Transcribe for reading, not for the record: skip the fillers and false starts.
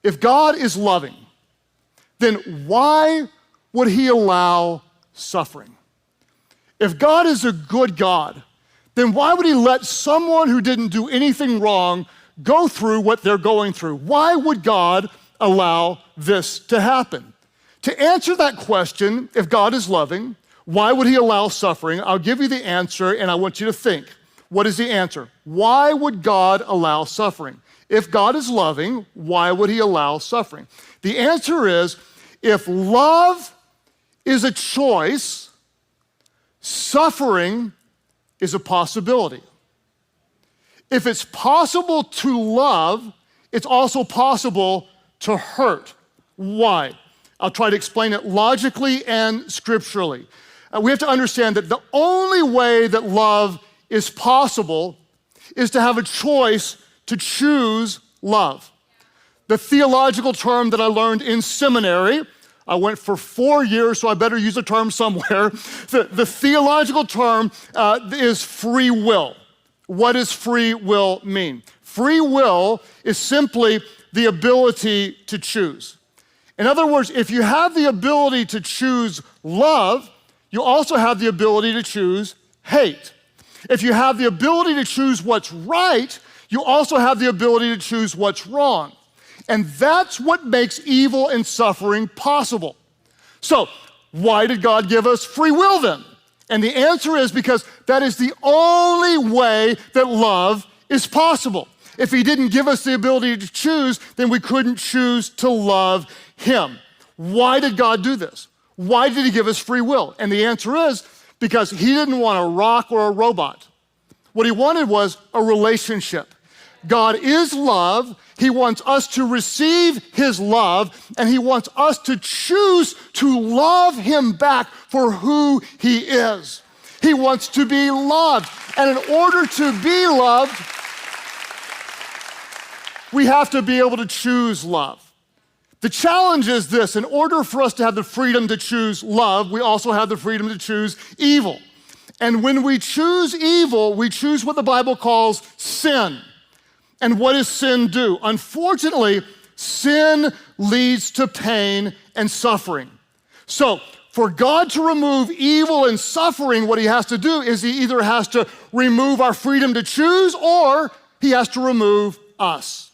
If God is loving, then why would he allow suffering? If God is a good God, then why would he let someone who didn't do anything wrong go through what they're going through? Why would God allow this to happen? To answer that question, if God is loving, why would he allow suffering? I'll give you the answer and I want you to think. What is the answer? Why would God allow suffering? If God is loving, why would he allow suffering? The answer is, if love is a choice, suffering is a possibility. If it's possible to love, it's also possible to hurt. Why? I'll try to explain it logically and scripturally. We have to understand that the only way that love is possible is to have a choice to choose love. The theological term that I learned in seminary, I went for 4 years, so I better use a term somewhere. The theological term is free will. What does free will mean? Free will is simply the ability to choose. In other words, if you have the ability to choose love, you also have the ability to choose hate. If you have the ability to choose what's right, you also have the ability to choose what's wrong. And that's what makes evil and suffering possible. So, why did God give us free will then? And the answer is because that is the only way that love is possible. If he didn't give us the ability to choose, then we couldn't choose to love him. Why did God do this? Why did he give us free will? And the answer is because he didn't want a rock or a robot. What he wanted was a relationship. God is love. He wants us to receive his love, and he wants us to choose to love him back for who he is. He wants to be loved. And in order to be loved, we have to be able to choose love. The challenge is this: in order for us to have the freedom to choose love, we also have the freedom to choose evil. And when we choose evil, we choose what the Bible calls sin. And what does sin do? Unfortunately, sin leads to pain and suffering. So, for God to remove evil and suffering, what he has to do is he either has to remove our freedom to choose, or he has to remove us.